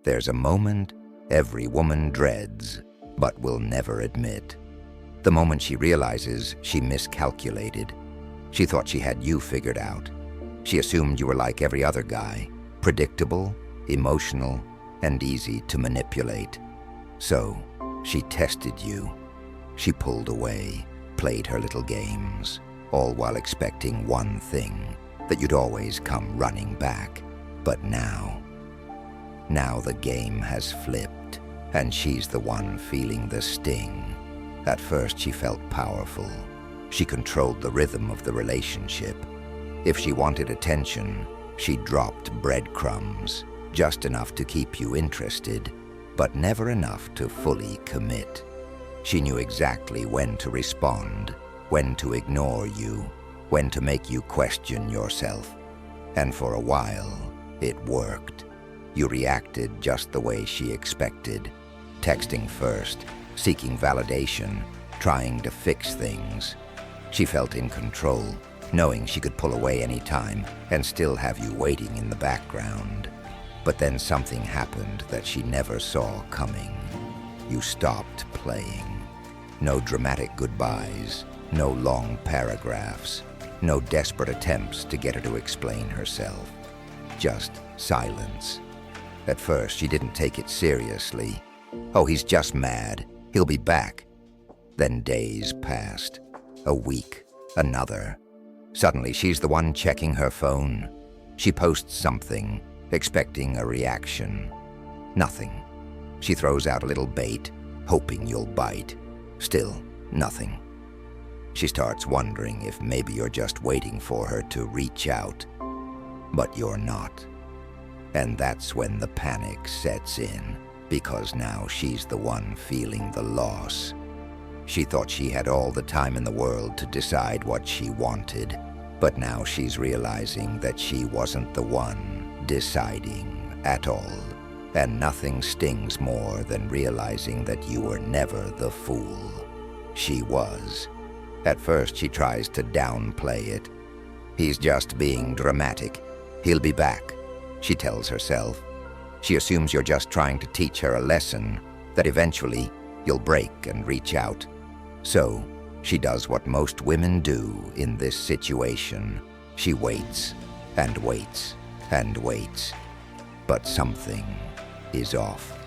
There's a moment every woman dreads, but will never admit. The moment she realizes she miscalculated. She thought she had you figured out. She assumed you were like every other guy, predictable, emotional, and easy to manipulate. So, she tested you. She pulled away, played her little games, all while expecting one thing, that you'd always come running back. But now the game has flipped, and she's the one feeling the sting. At first she felt powerful. She controlled the rhythm of the relationship. If she wanted attention, she dropped breadcrumbs, just enough to keep you interested, but never enough to fully commit. She knew exactly when to respond, when to ignore you, when to make you question yourself. And for a while, it worked. You reacted just the way she expected, texting first, seeking validation, trying to fix things. She felt in control, knowing she could pull away any time and still have you waiting in the background. But then something happened that she never saw coming. You stopped playing. No dramatic goodbyes, no long paragraphs, no desperate attempts to get her to explain herself. Just silence. At first, she didn't take it seriously. Oh, he's just mad. He'll be back. Then days passed. A week. Another. Suddenly, she's the one checking her phone. She posts something, expecting a reaction. Nothing. She throws out a little bait, hoping you'll bite. Still, nothing. She starts wondering if maybe you're just waiting for her to reach out. But you're not. And that's when the panic sets in, because now she's the one feeling the loss. She thought she had all the time in the world to decide what she wanted, but now she's realizing that she wasn't the one deciding at all. And nothing stings more than realizing that you were never the fool. She was. At first, she tries to downplay it. He's just being dramatic. He'll be back, she tells herself. She assumes you're just trying to teach her a lesson, that eventually you'll break and reach out. So, she does what most women do in this situation. She waits, and waits, and waits. But something is off.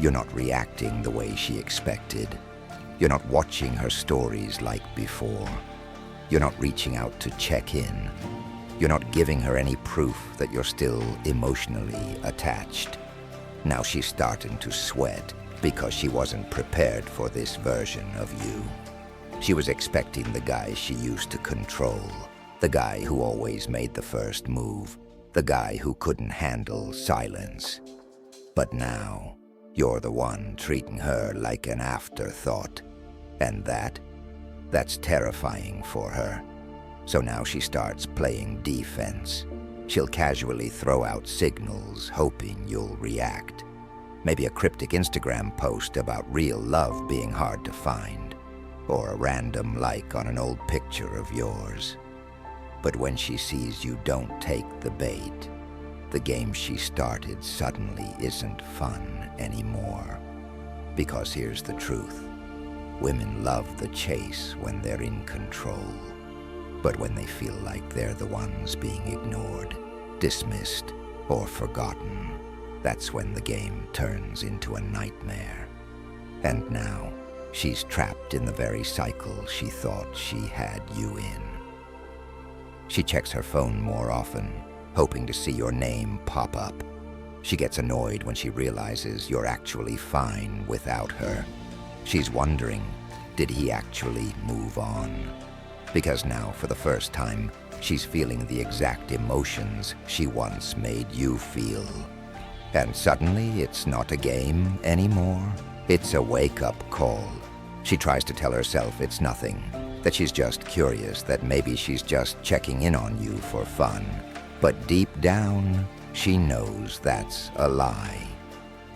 You're not reacting the way she expected. You're not watching her stories like before. You're not reaching out to check in. You're not giving her any proof that you're still emotionally attached. Now she's starting to sweat because she wasn't prepared for this version of you. She was expecting the guy she used to control, the guy who always made the first move, the guy who couldn't handle silence. But now, you're the one treating her like an afterthought. And that's terrifying for her. So now she starts playing defense. She'll casually throw out signals, hoping you'll react. Maybe a cryptic Instagram post about real love being hard to find, or a random like on an old picture of yours. But when she sees you don't take the bait, the game she started suddenly isn't fun anymore. Because here's the truth. Women love the chase when they're in control. But when they feel like they're the ones being ignored, dismissed, or forgotten, that's when the game turns into a nightmare. And now, she's trapped in the very cycle she thought she had you in. She checks her phone more often, hoping to see your name pop up. She gets annoyed when she realizes you're actually fine without her. She's wondering, did he actually move on? Because now, for the first time, she's feeling the exact emotions she once made you feel. And suddenly, it's not a game anymore. It's a wake-up call. She tries to tell herself it's nothing, that she's just curious, that maybe she's just checking in on you for fun. But deep down, she knows that's a lie.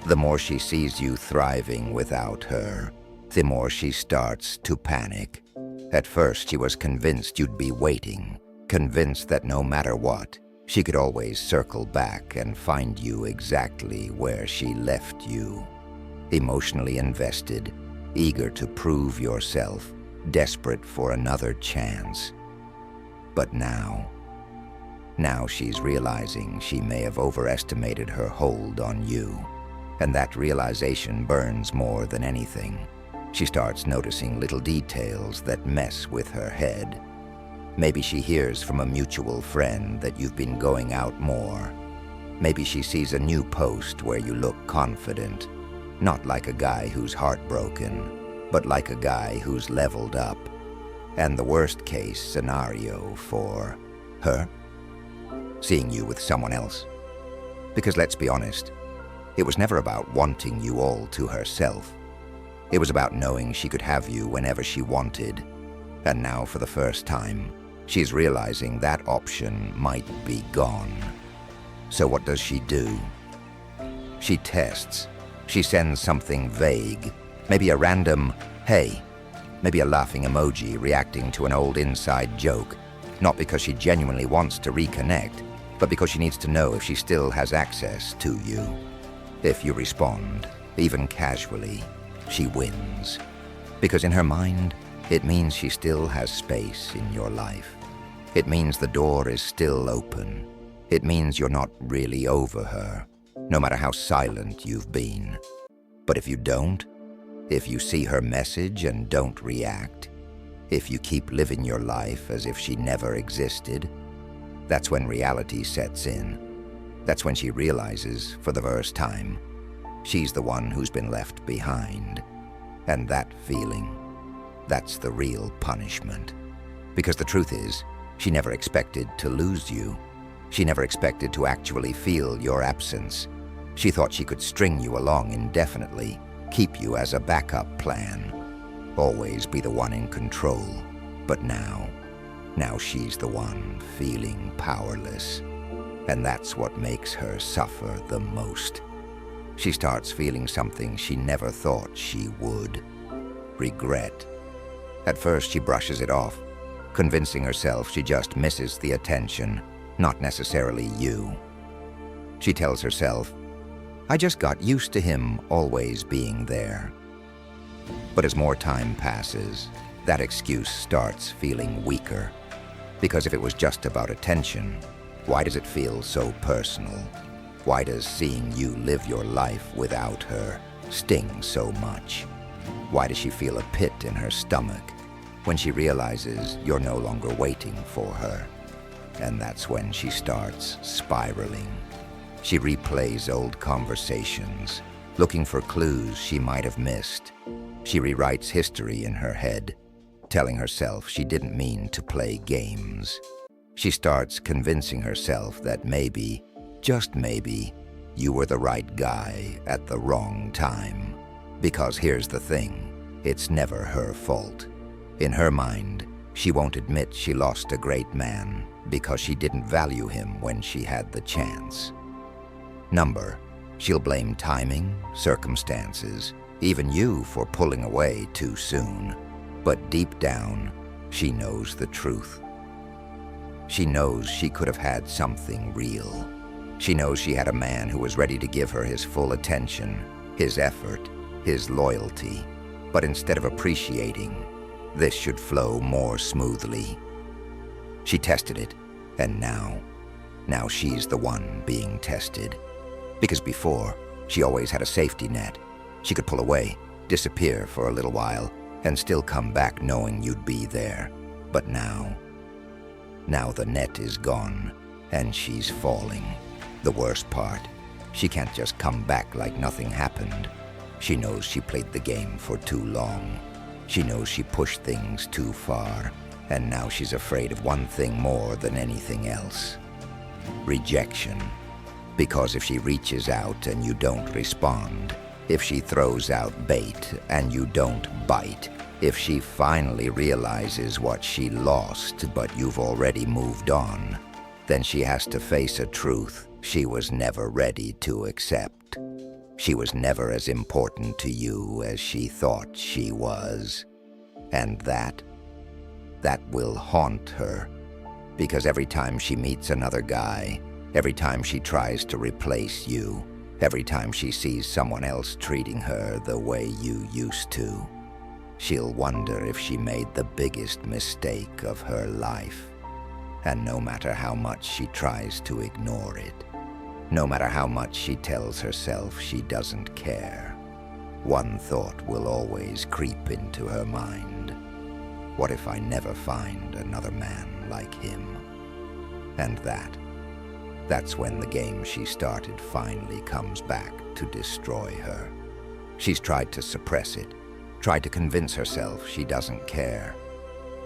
The more she sees you thriving without her, the more she starts to panic. At first, she was convinced you'd be waiting, convinced that no matter what, She could always circle back and find you exactly where she left you, emotionally invested, eager to prove yourself, desperate for another chance. But now she's realizing she may have overestimated her hold on you, and that realization burns more than anything. She starts noticing little details that mess with her head. Maybe she hears from a mutual friend that you've been going out more. Maybe she sees a new post where you look confident, not like a guy who's heartbroken, but like a guy who's leveled up. And the worst case scenario for her? Seeing you with someone else. Because let's be honest, it was never about wanting you all to herself. It was about knowing she could have you whenever she wanted. And now, for the first time, she's realizing that option might be gone. So what does she do? She tests. She sends something vague, maybe a random, "Hey," maybe a laughing emoji reacting to an old inside joke, not because she genuinely wants to reconnect, but because she needs to know if she still has access to you. If you respond, even casually, she wins. Because in her mind, it means she still has space in your life. It means the door is still open. It means you're not really over her, no matter how silent you've been. But if you don't, if you see her message and don't react, if you keep living your life as if she never existed, that's when reality sets in. That's when she realizes, for the first time, she's the one who's been left behind. And that feeling, that's the real punishment. Because the truth is, she never expected to lose you. She never expected to actually feel your absence. She thought she could string you along indefinitely, keep you as a backup plan, always be the one in control. But now she's the one feeling powerless. And that's what makes her suffer the most. She starts feeling something she never thought she would. Regret. At first she brushes it off, convincing herself she just misses the attention, not necessarily you. She tells herself, "I just got used to him always being there." But as more time passes, that excuse starts feeling weaker. Because if it was just about attention, why does it feel so personal? Why does seeing you live your life without her sting so much? Why does she feel a pit in her stomach when she realizes you're no longer waiting for her? And that's when she starts spiraling. She replays old conversations, looking for clues she might have missed. She rewrites history in her head, telling herself she didn't mean to play games. She starts convincing herself that maybe, just maybe, you were the right guy at the wrong time. Because here's the thing, it's never her fault. In her mind, she won't admit she lost a great man because she didn't value him when she had the chance. She'll blame timing, circumstances, even you for pulling away too soon. But deep down, she knows the truth. She knows she could have had something real. She knows she had a man who was ready to give her his full attention, his effort, his loyalty. But instead of appreciating, this should flow more smoothly. She tested it, and now she's the one being tested. Because before, she always had a safety net. She could pull away, disappear for a little while, and still come back knowing you'd be there. But now the net is gone, and she's falling. The worst part, she can't just come back like nothing happened. She knows she played the game for too long. She knows she pushed things too far, and now she's afraid of one thing more than anything else: rejection. Because if she reaches out and you don't respond, if she throws out bait and you don't bite, if she finally realizes what she lost but you've already moved on, then she has to face a truth she was never ready to accept. She was never as important to you as she thought she was. And that will haunt her. Because every time she meets another guy, every time she tries to replace you, every time she sees someone else treating her the way you used to, she'll wonder if she made the biggest mistake of her life. And no matter how much she tries to ignore it, no matter how much she tells herself she doesn't care, one thought will always creep into her mind. What if I never find another man like him? And that's when the game she started finally comes back to destroy her. She's tried to suppress it, tried to convince herself she doesn't care.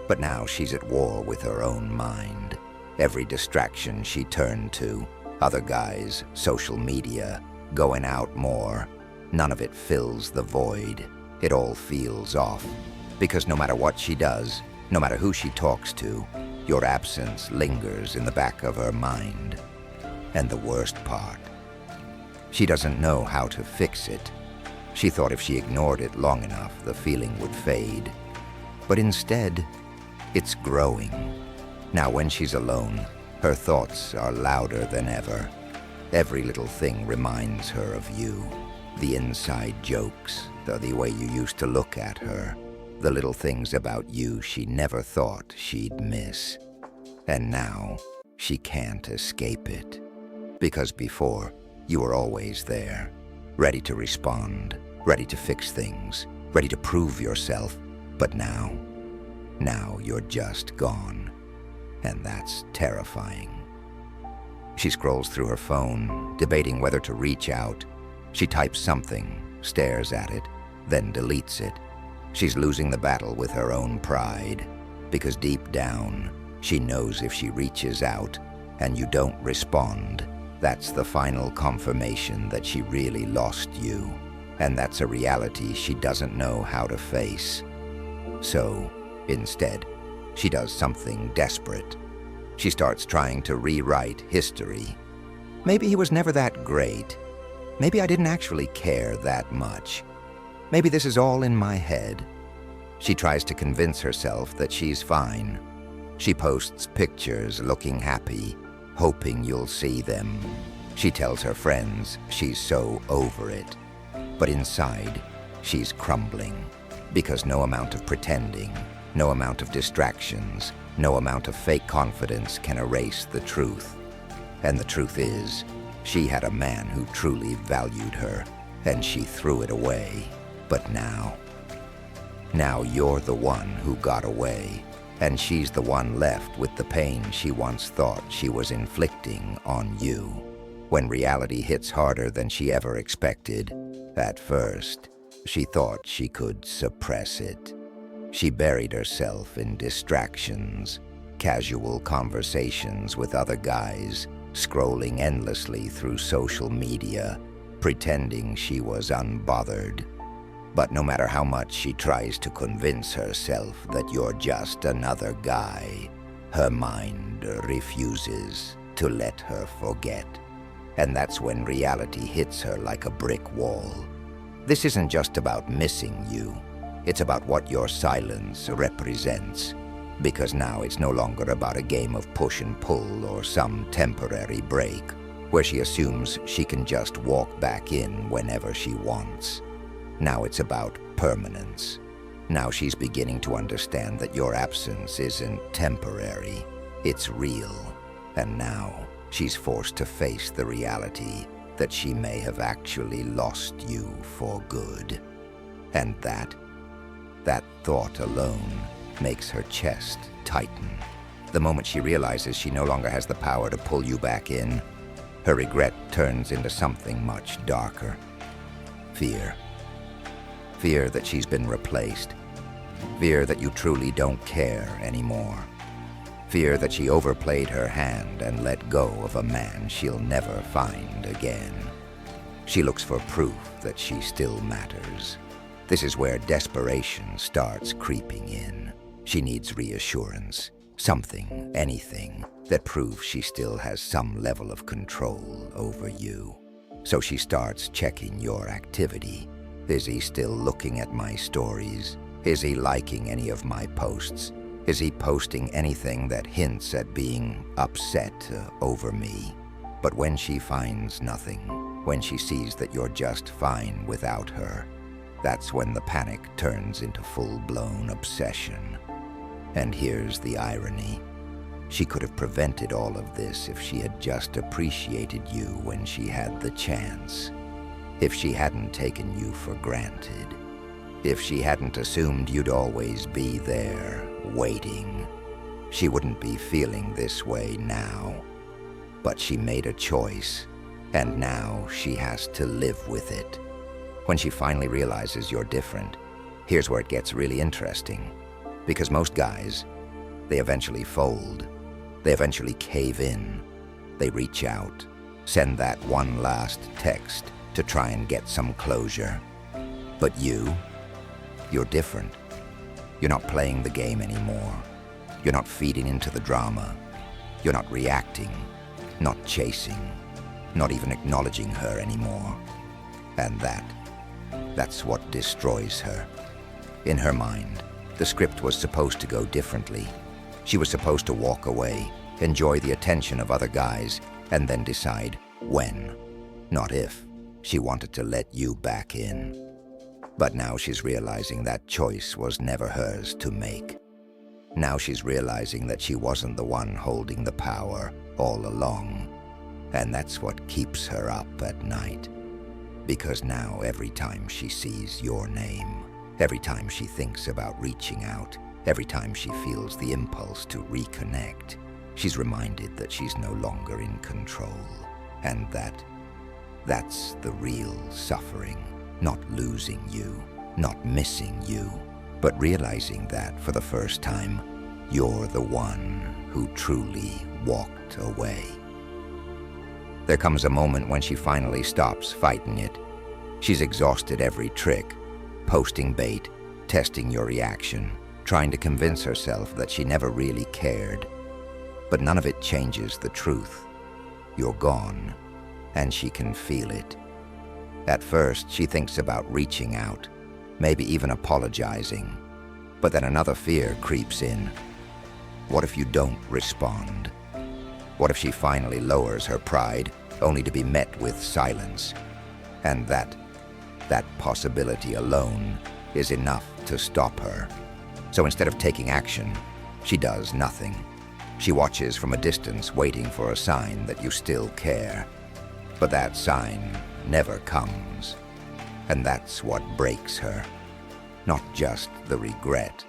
But now she's at war with her own mind. Every distraction she turned to, other guys, social media, going out more, none of it fills the void. It all feels off. Because no matter what she does, no matter who she talks to, your absence lingers in the back of her mind. And the worst part, she doesn't know how to fix it. She thought if she ignored it long enough, the feeling would fade. But instead, it's growing. Now when she's alone, her thoughts are louder than ever. Every little thing reminds her of you. The inside jokes, the way you used to look at her, the little things about you she never thought she'd miss. And now, she can't escape it. Because before, you were always there, ready to respond, ready to fix things, ready to prove yourself. But now you're just gone. And that's terrifying. She scrolls through her phone, debating whether to reach out. She types something, stares at it, then deletes it. She's losing the battle with her own pride, because deep down, she knows if she reaches out and you don't respond, that's the final confirmation that she really lost you. And that's a reality she doesn't know how to face. So, instead, she does something desperate. She starts trying to rewrite history. Maybe he was never that great. Maybe I didn't actually care that much. Maybe this is all in my head. She tries to convince herself that she's fine. She posts pictures looking happy, hoping you'll see them. She tells her friends she's so over it. But inside, she's crumbling. Because no amount of pretending, no amount of distractions, no amount of fake confidence can erase the truth. And the truth is, she had a man who truly valued her, and she threw it away. But now you're the one who got away, and she's the one left with the pain she once thought she was inflicting on you. When reality hits harder than she ever expected, at first, she thought she could suppress it. She buried herself in distractions, casual conversations with other guys, scrolling endlessly through social media, pretending she was unbothered. But no matter how much she tries to convince herself that you're just another guy, her mind refuses to let her forget. And that's when reality hits her like a brick wall. This isn't just about missing you. It's about what your silence represents. Because now it's no longer about a game of push and pull or some temporary break, where she assumes she can just walk back in whenever she wants. Now it's about permanence. Now she's beginning to understand that your absence isn't temporary, it's real. And now she's forced to face the reality that she may have actually lost you for good. And that thought alone makes her chest tighten. The moment she realizes she no longer has the power to pull you back in, her regret turns into something much darker. Fear. Fear that she's been replaced. Fear that you truly don't care anymore. Fear that she overplayed her hand and let go of a man she'll never find again. She looks for proof that she still matters. This is where desperation starts creeping in. She needs reassurance, something, anything, that proves she still has some level of control over you. So she starts checking your activity. Is he still looking at my stories? Is he liking any of my posts? Is he posting anything that hints at being upset over me? But when she finds nothing, when she sees that you're just fine without her, that's when the panic turns into full-blown obsession. And here's the irony. She could have prevented all of this if she had just appreciated you when she had the chance. If she hadn't taken you for granted. If she hadn't assumed you'd always be there, waiting. She wouldn't be feeling this way now. But she made a choice, and now she has to live with it. When she finally realizes you're different, here's where it gets really interesting. Because most guys, they eventually fold. They eventually cave in. They reach out, send that one last text to try and get some closure. But you're different. You're not playing the game anymore. You're not feeding into the drama. You're not reacting, not chasing, not even acknowledging her anymore. And that's what destroys her. In her mind, the script was supposed to go differently. She was supposed to walk away, enjoy the attention of other guys, and then decide when, not if, she wanted to let you back in. But now she's realizing that choice was never hers to make. Now she's realizing that she wasn't the one holding the power all along. And that's what keeps her up at night. Because now every time she sees your name, every time she thinks about reaching out, every time she feels the impulse to reconnect, she's reminded that she's no longer in control. And that's the real suffering. Not losing you, not missing you, but realizing that for the first time, you're the one who truly walked away. There comes a moment when she finally stops fighting it. She's exhausted every trick, posting bait, testing your reaction, trying to convince herself that she never really cared. But none of it changes the truth. You're gone, and she can feel it. At first, she thinks about reaching out, maybe even apologizing. But then another fear creeps in. What if you don't respond? What if she finally lowers her pride, only to be met with silence? And that possibility alone is enough to stop her. So instead of taking action, she does nothing. She watches from a distance, waiting for a sign that you still care. But that sign never comes. And that's what breaks her. Not just the regret,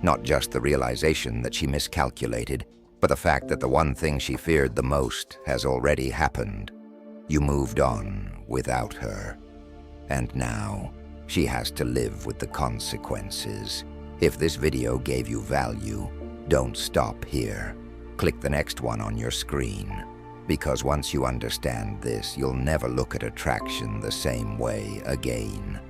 not just the realization that she miscalculated, but the fact that the one thing she feared the most has already happened. You moved on without her. And now, she has to live with the consequences. If this video gave you value, don't stop here. Click the next one on your screen. Because once you understand this, you'll never look at attraction the same way again.